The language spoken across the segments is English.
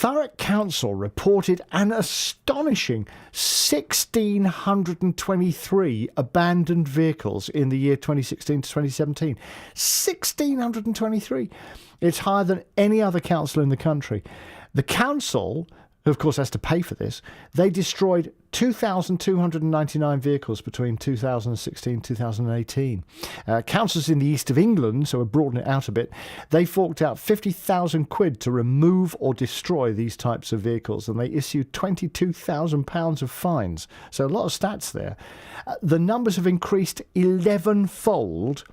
Thurrock Council reported an astonishing 1,623 abandoned vehicles in the year 2016 to 2017. 1,623. It's higher than any other council in the country. The council, who of course has to pay for this, they destroyed 2,299 vehicles between 2016 and 2018. Councils in the east of England, so we're broadening it out a bit, they forked out 50,000 quid to remove or destroy these types of vehicles, and they issued £22,000 of fines. So a lot of stats there. The numbers have increased 11-fold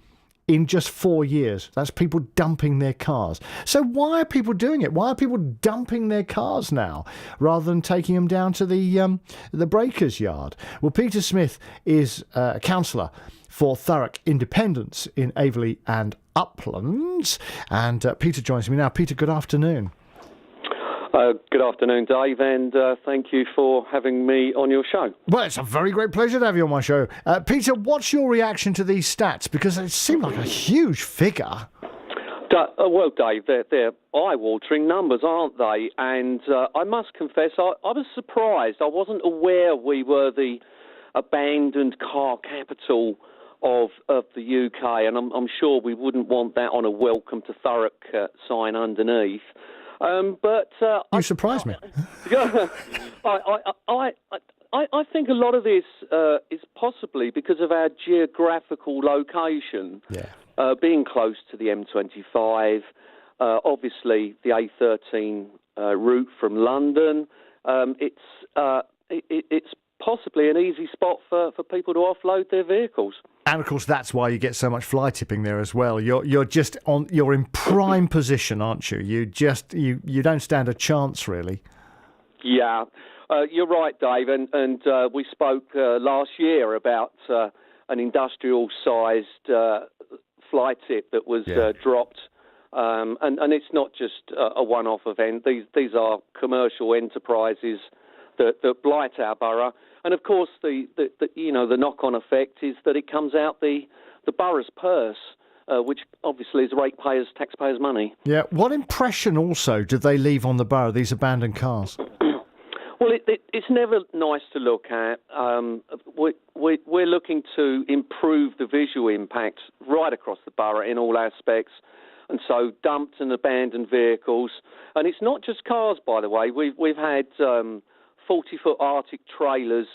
in just 4 years. That's people dumping their cars. So why are people doing it? Why are people dumping their cars now rather than taking them down to the breakers yard? Well, Peter Smith is a councillor for Thurrock Independence in Averley and Uplands. And Peter joins me now. Peter, good afternoon. Good afternoon, Dave, and thank you for having me on your show. Well, it's a very great pleasure to have you on my show. Peter, what's your reaction to these stats? Because it seemed like a huge figure. Well, Dave, they're eye-watering numbers, aren't they? And I must confess, I was surprised. I wasn't aware we were the abandoned car capital of the UK, and I'm sure we wouldn't want that on a welcome to Thurrock sign underneath. But you surprised me. I think a lot of this is possibly because of our geographical location, being close to the M25, obviously the A13 route from London. It's possibly an easy spot for people to offload their vehicles. And of course, that's why you get so much fly tipping there as well. You're in prime position, aren't you? You don't stand a chance, really. Yeah, you're right, Dave. And we spoke last year about an industrial-sized fly tip that was dropped. And it's not just a one-off event. These are commercial enterprises that blight our borough. And of course, the knock-on effect is that it comes out the borough's purse, which obviously is taxpayers' money. Yeah. What impression also did they leave on the borough, these abandoned cars? Well, it's never nice to look at. We're looking to improve the visual impact right across the borough in all aspects. And so dumped and abandoned vehicles. And it's not just cars, by the way. We've had 40-foot Arctic trailers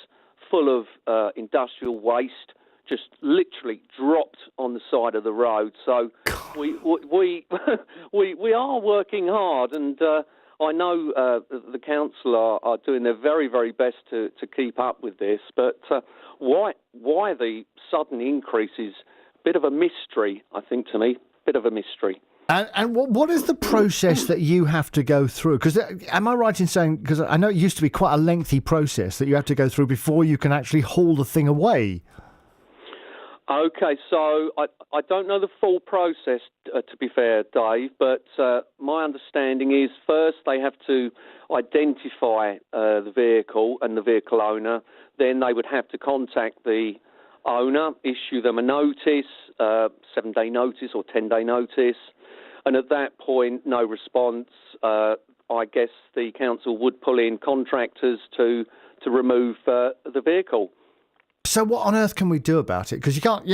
full of industrial waste just literally dropped on the side of the road. So we are working hard, and I know the council are doing their very, very best to keep up with this. But why the sudden increase is a bit of a mystery, I think, to me. Bit of a mystery. And what is the process that you have to go through? Because am I right in saying, because I know it used to be quite a lengthy process that you have to go through before you can actually haul the thing away? Okay, so I don't know the full process, to be fair, Dave, but my understanding is first they have to identify the vehicle and the vehicle owner. Then they would have to contact the owner, issue them a notice, 7-day notice or 10-day notice. And at that point, no response. I guess the council would pull in contractors to remove the vehicle. So what on earth can we do about it? Because you can't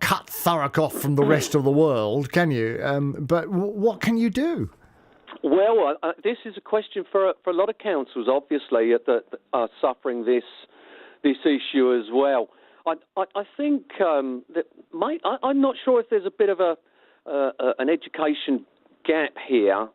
cut Thurrock off from the rest of the world, can you? But what can you do? Well, this is a question for a lot of councils, obviously, that are suffering this issue as well. I think that I'm not sure if there's a bit of an education gap here.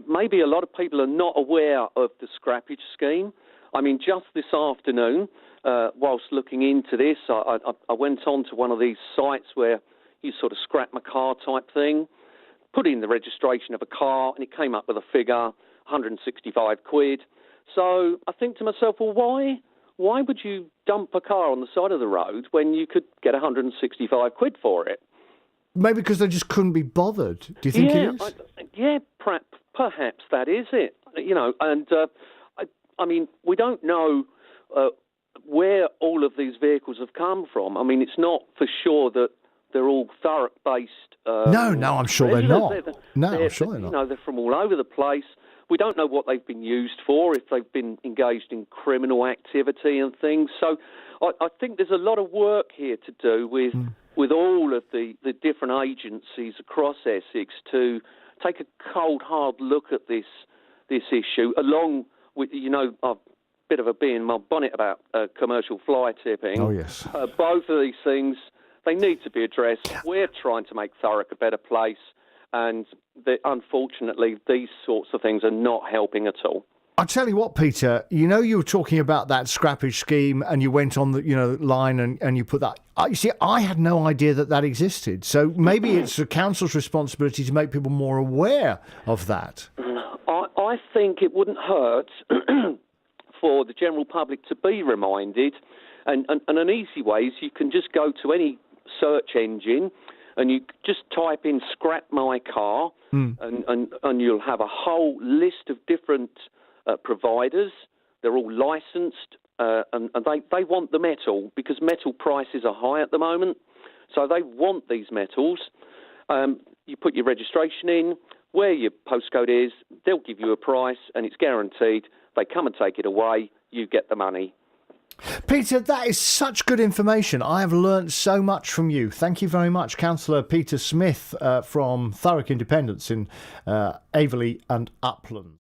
Maybe a lot of people are not aware of the scrappage scheme. I mean, just this afternoon, whilst looking into this, I went on to one of these sites where you sort of scrap my car type thing, put in the registration of a car, and it came up with a figure, 165 quid. So I think to myself, well, why would you dump a car on the side of the road when you could get 165 quid for it? Maybe because they just couldn't be bothered. Do you think it is? Perhaps that is it. And I mean, we don't know where all of these vehicles have come from. I mean, it's not for sure that they're all Thurrock-based. No, I'm sure they're not. I'm sure they're not. They're from all over the place. We don't know what they've been used for, if they've been engaged in criminal activity and things. So I think there's a lot of work here to do with all of the different agencies across Essex to take a cold, hard look at this issue, along with, a bit of a bee in my bonnet about commercial fly tipping. Oh, yes. Both of these things, they need to be addressed. We're trying to make Thurrock a better place, and unfortunately, these sorts of things are not helping at all. I'll tell you what, Peter, you were talking about that scrappage scheme and you went on the line and you put that. You see, I had no idea that existed. So maybe it's the council's responsibility to make people more aware of that. I think it wouldn't hurt for the general public to be reminded. And an easy way is you can just go to any search engine and you just type in "scrap my car" and you'll have a whole list of different providers. They're all licensed and they want the metal because metal prices are high at the moment. So they want these metals. You put your registration in, where your postcode is, they'll give you a price and it's guaranteed. They come and take it away, you get the money. Peter, that is such good information. I have learnt so much from you. Thank you very much, Cllr Peter Smith from Thurrock Independents in Averley and Upland.